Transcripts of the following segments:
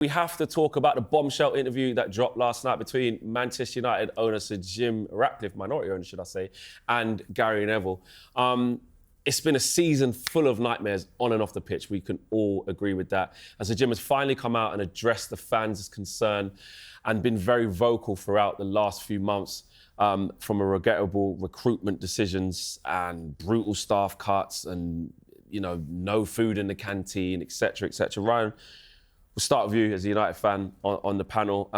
We have to talk about the bombshell interview that dropped last night between Manchester United owner Sir Jim Ratcliffe, minority owner, should I say, and Gary Neville. It's been a season full of nightmares on and off the pitch. We can all agree with that. And Sir Jim has finally come out and addressed the fans' concern and been very vocal throughout the last few months, from a regrettable recruitment decisions and brutal staff cuts and, no food in the canteen, etc., etc. Ryan, we'll start with you as a United fan on the panel.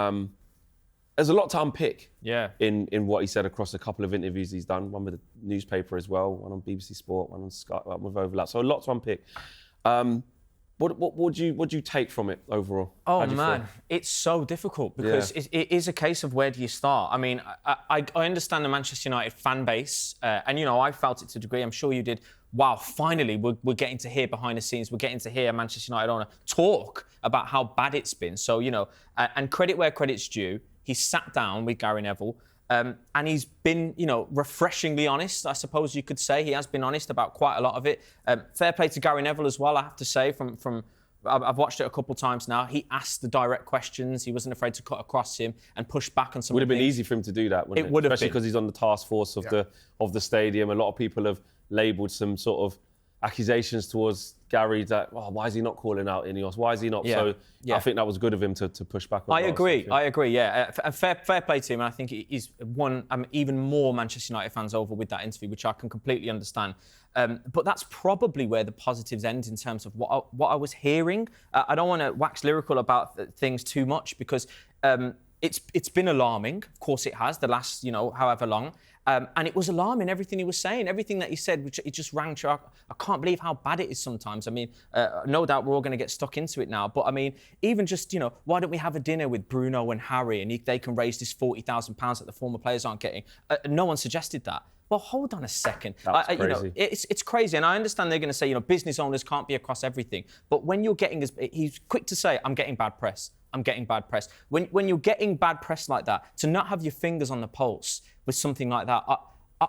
There's a lot to unpick in what he said across a couple of interviews he's done, one with the newspaper as well, one on BBC Sport, one on Sky, one with Overlap. So a lot to unpick. What would you take from it overall? Oh man, it's so difficult because it is a case of where do you start? I mean, I understand the Manchester United fan base, and I felt it to a degree. I'm sure you did. Wow, finally we're getting to hear behind the scenes. We're getting to hear a Manchester United owner talk about how bad it's been. So and credit where credit's due. He sat down with Gary Neville. And he's been, refreshingly honest, I suppose you could say. He has been honest about quite a lot of it. Fair play to Gary Neville as well, I have to say. I've watched it a couple of times now. He asked the direct questions. He wasn't afraid to cut across him and push back on some. Would have been easy for him to do that, wouldn't it? It would have been. Especially because he's on the task force of the stadium. A lot of people have labelled some sort of accusations towards Gary that, why is he not calling out Ineos? Why is he not? So I think that was good of him to push back on I agree, fair play to him. And I think he's won even more Manchester United fans over with that interview, which I can completely understand. But that's probably where the positives end in terms of what I was hearing. I don't want to wax lyrical about things too much because it's been alarming. Of course it has, the last, however long. And it was alarming, everything he was saying, everything that he said, which it just rang true. I can't believe how bad it is sometimes. I mean, no doubt we're all going to get stuck into it now. But I mean, even just, why don't we have a dinner with Bruno and Harry and they can raise this £40,000 that the former players aren't getting? No one suggested that. Well, hold on a second. That's crazy. It's crazy. And I understand they're going to say, business owners can't be across everything. But when you're getting, he's quick to say, I'm getting bad press. I'm getting bad press. When you're getting bad press like that, to not have your fingers on the pulse with something like that,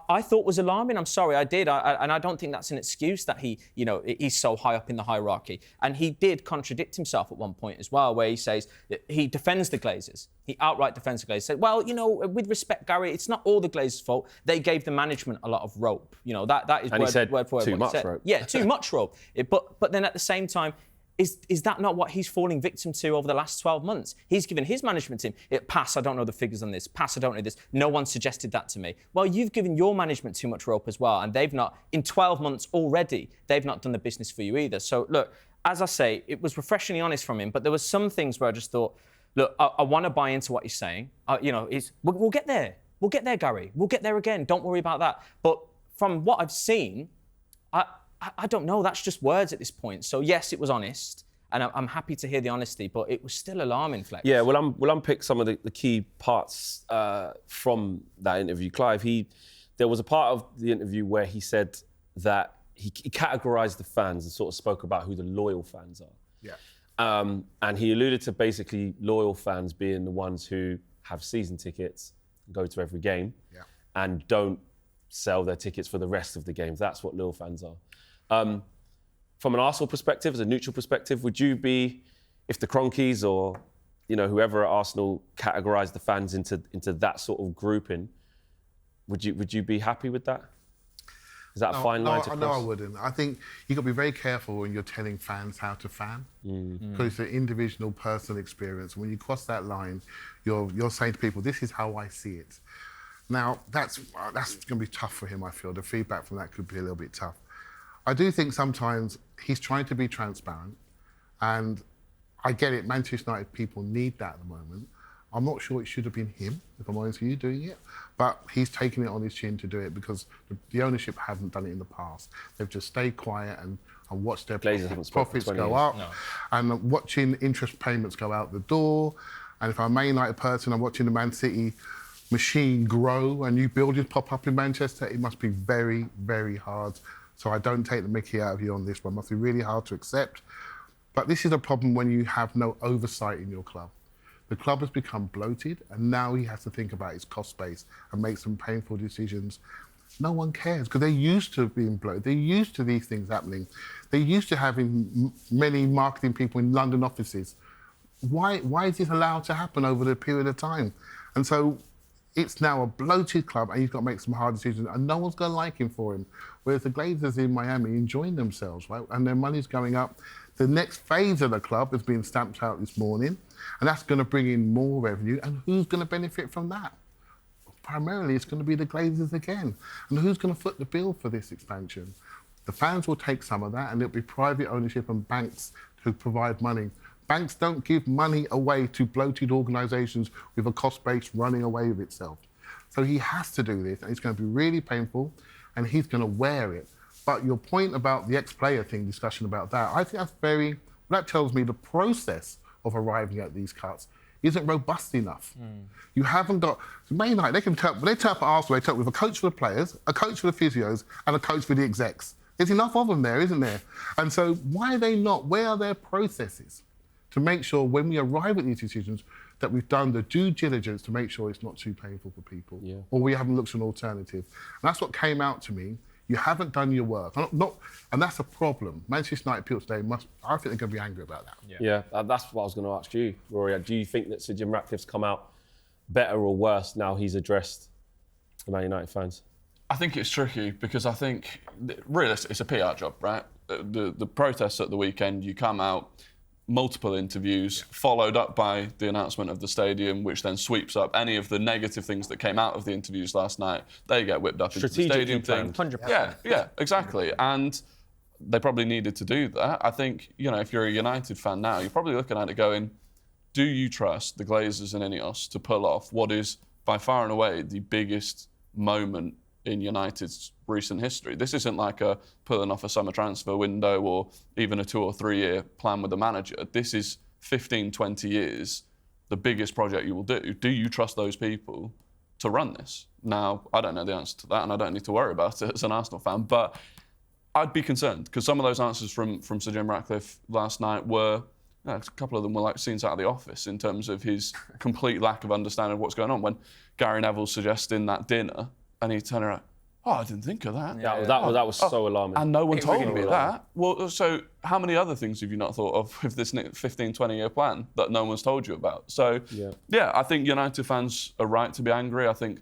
I thought was alarming. I'm sorry, I did. And I don't think that's an excuse that he's so high up in the hierarchy. And he did contradict himself at one point as well, where he says he defends the Glazers. He outright defends the Glazers. He said, well, with respect, Gary, it's not all the Glazers' fault. They gave the management a lot of rope. That is word for word. Too much rope. Yeah, too much rope. But then at the same time, is that not what he's falling victim to over the last 12 months? He's given his management team, pass, I don't know the figures on this, pass, I don't know this. No one suggested that to me. Well, you've given your management too much rope as well, and they've not, in 12 months already, they've not done the business for you either. So, look, as I say, it was refreshingly honest from him, but there were some things where I just thought, look, I want to buy into what he's saying. We'll get there. We'll get there, Gary. We'll get there again. Don't worry about that. But from what I've seen, I don't know, that's just words at this point. So yes, it was honest, and I'm happy to hear the honesty, but it was still alarming, Flex. Yeah, we'll unpick some of the key parts from that interview. Clive, there was a part of the interview where he said that he categorised the fans and sort of spoke about who the loyal fans are. Yeah. And he alluded to basically loyal fans being the ones who have season tickets, go to every game, and don't sell their tickets for the rest of the games. That's what loyal fans are. From an Arsenal perspective, as a neutral perspective, would you be, if the Cronkies or whoever at Arsenal categorised the fans into that sort of grouping, would you be happy with that? Is that a fine line to cross? No, I wouldn't. I think you've got to be very careful when you're telling fans how to fan, because it's an individual, personal experience. When you cross that line, you're saying to people, "This is how I see it." Now that's going to be tough for him. I feel the feedback from that could be a little bit tough. I do think sometimes he's trying to be transparent, and I get it, Manchester United people need that at the moment. I'm not sure it should have been him, if I'm honest with you, doing it, but he's taken it on his chin to do it because the ownership hasn't done it in the past. They've just stayed quiet and watched their profits go up, and watching interest payments go out the door. And if I'm a Man United person, I'm watching the Man City machine grow and new buildings pop up in Manchester, it must be very, very hard. So I don't take the mickey out of you on this one. It must be really hard to accept. But this is a problem when you have no oversight in your club. The club has become bloated, and now he has to think about its cost base and make some painful decisions. No one cares, because they're used to being bloated. They're used to these things happening. They're used to having many marketing people in London offices why is this allowed to happen over the period of time? And so it's now a bloated club and he's got to make some hard decisions and no one's going to like him for him. Whereas the Glazers in Miami enjoying themselves, right? And their money's going up. The next phase of the club has been stamped out this morning and that's going to bring in more revenue. And who's going to benefit from that? Primarily, it's going to be the Glazers again. And who's going to foot the bill for this expansion? The fans will take some of that and it'll be private ownership and banks who provide money. Banks don't give money away to bloated organisations with a cost base running away with itself. So he has to do this and it's going to be really painful and he's going to wear it. But your point about the ex-player thing, discussion about that, I think that's that tells me the process of arriving at these cuts isn't robust enough. You haven't got... Man United, when they turn up at Arsenal, they turn up with a coach for the players, a coach for the physios and a coach for the execs. There's enough of them there, isn't there? And so why are they not? Where are their processes to make sure when we arrive at these decisions that we've done the due diligence to make sure it's not too painful for people or we haven't looked at an alternative? And that's what came out to me. You haven't done your work. And that's a problem. Manchester United people today I think they're going to be angry about that. Yeah, that's what I was going to ask you, Rory. Do you think that Sir Jim Ratcliffe's come out better or worse now he's addressed the Man United fans? I think it's tricky because I think, realistically, it's a PR job, right? The protests at the weekend, you come out, multiple interviews, followed up by the announcement of the stadium, which then sweeps up any of the negative things that came out of the interviews last night. They get whipped up into the stadium thing. 100%. Yeah, exactly. And they probably needed to do that. I think, if you're a United fan now, you're probably looking at it going, do you trust the Glazers and Ineos to pull off what is by far and away the biggest moment in United's recent history? This isn't like pulling off a summer transfer window or even a 2 or 3 year plan with the manager. This is 15, 20 years, the biggest project you will do. Do you trust those people to run this? Now, I don't know the answer to that and I don't need to worry about it as an Arsenal fan, but I'd be concerned because some of those answers from Sir Jim Ratcliffe last night were, a couple of them were like scenes out of The Office in terms of his complete lack of understanding of what's going on. When Gary Neville's suggesting that dinner, and he turned around, I didn't think of that. That was so alarming. And no one told me that. Well, so how many other things have you not thought of with this 15, 20-year plan that no one's told you about? So, I think United fans are right to be angry. I think,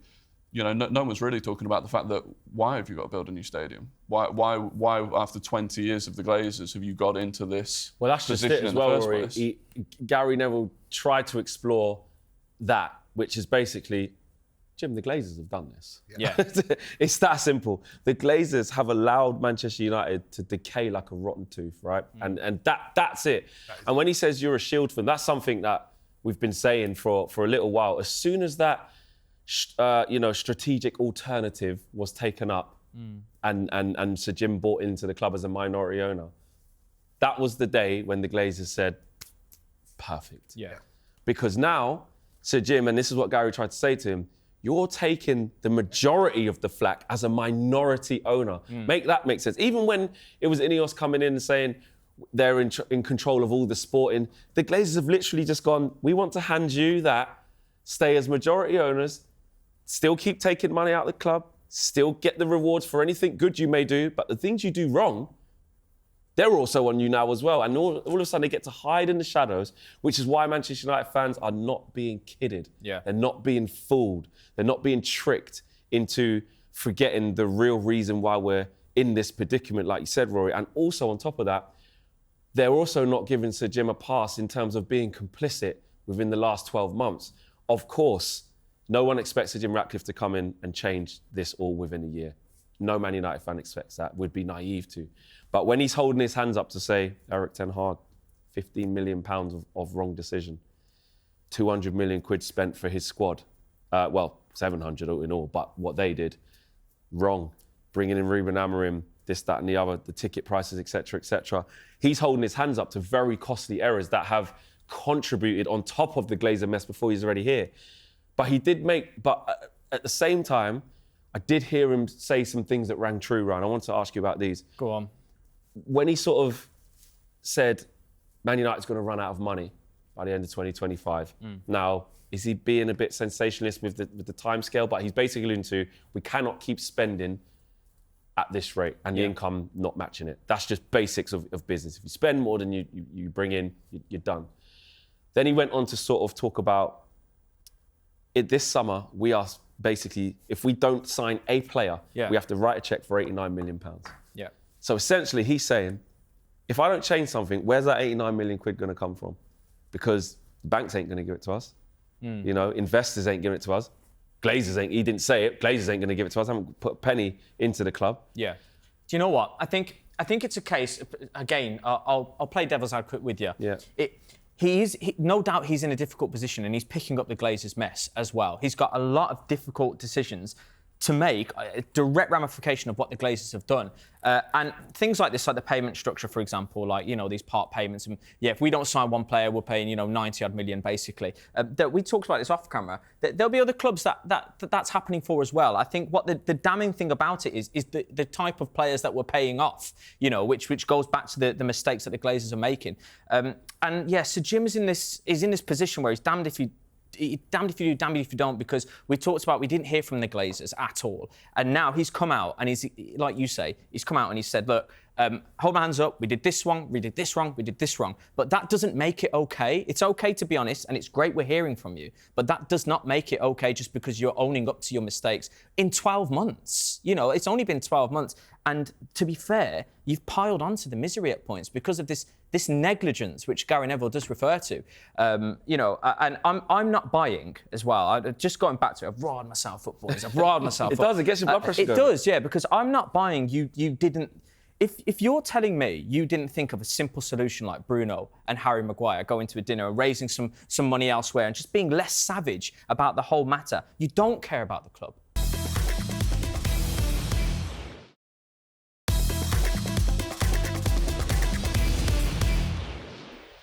no one's really talking about the fact that why have you got to build a new stadium? Why after 20 years of the Glazers have you got into this Well, that's just it as well, Rory. Gary Neville tried to explore that, which is basically, Jim, the Glazers have done this. Yeah. It's that simple. The Glazers have allowed Manchester United to decay like a rotten tooth, right? And that's it. And when he says you're a Shield fan, that's something that we've been saying for a little while. As soon as that strategic alternative was taken up and Sir Jim bought into the club as a minority owner, that was the day when the Glazers said, perfect. Yeah. Because now, Sir Jim, and this is what Gary tried to say to him, you're taking the majority of the flack as a minority owner. Make that make sense. Even when it was Ineos coming in and saying they're in control of all the sporting, the Glazers have literally just gone, we want to hand you that, stay as majority owners, still keep taking money out of the club, still get the rewards for anything good you may do, but the things you do wrong, they're also on you now as well. And all of a sudden they get to hide in the shadows, which is why Manchester United fans are not being kidded. Yeah. They're not being fooled. They're not being tricked into forgetting the real reason why we're in this predicament, like you said, Rory. And also on top of that, they're also not giving Sir Jim a pass in terms of being complicit within the last 12 months. Of course, no one expects Sir Jim Ratcliffe to come in and change this all within a year. No Man United fan expects that. Would be naive to. But when he's holding his hands up to say, Eric Ten Hag, £15 million of wrong decision, 200 million quid spent for his squad. 700 in all, but what they did, wrong. Bringing in Ruben Amorim, this, that and the other, the ticket prices, etc., etc. He's holding his hands up to very costly errors that have contributed on top of the Glazer mess before he's already here. But at the same time, I did hear him say some things that rang true, Ryan. I want to ask you about these. Go on. When he sort of said, Man United's going to run out of money by the end of 2025. Now, is he being a bit sensationalist with the timescale? But he's basically into, we cannot keep spending at this rate and the income not matching it. That's just basics of business. If you spend more than you bring in, you're done. Then he went on to sort of talk about this summer, we are basically, if we don't sign a player, we have to write a cheque for £89 million. Yeah. So essentially he's saying, if I don't change something, where's that 89 million quid going to come from? Because banks ain't going to give it to us. You know, investors ain't giving it to us. Glazers ain't, he didn't say it, Glazers ain't going to give it to us. I haven't put a penny into the club. Yeah. Do you know what? I think it's a case, again, I'll play devil's advocate with you. Yeah. No doubt he's in a difficult position and he's picking up the Glazers' mess as well. He's got a lot of difficult decisions to make, a direct ramification of what the Glazers have done. And things like this, like the payment structure, for example, like, you know, these part payments. And yeah, if we don't sign one player, we're paying, 90 odd million, basically. We talked about this off camera. There'll be other clubs that's happening for as well. I think what the damning thing about it is the type of players that we're paying off, which goes back to the mistakes that the Glazers are making. And yeah, Sir Jim is in this position where he's damned if you do, damned if you don't, because we didn't hear from the Glazers at all. And now he's come out and he's, like you say, he's come out and he said, look, hold my hands up, we did this wrong, we did this wrong, we did this wrong. But that doesn't make it okay. It's okay to be honest, and it's great we're hearing from you, but that does not make it okay just because you're owning up to your mistakes in 12 months. It's only been 12 months. And to be fair, you've piled onto the misery at points because of this negligence, which Gary Neville does refer to. And I'm not buying as well. Just going back to it, I've riled myself up, boys. I've riled myself up. It does, it gets your blood pressure going. It does, yeah, because I'm not buying you didn't... If you're telling me you didn't think of a simple solution like Bruno and Harry Maguire going to a dinner and raising some money elsewhere and just being less savage about the whole matter, you don't care about the club.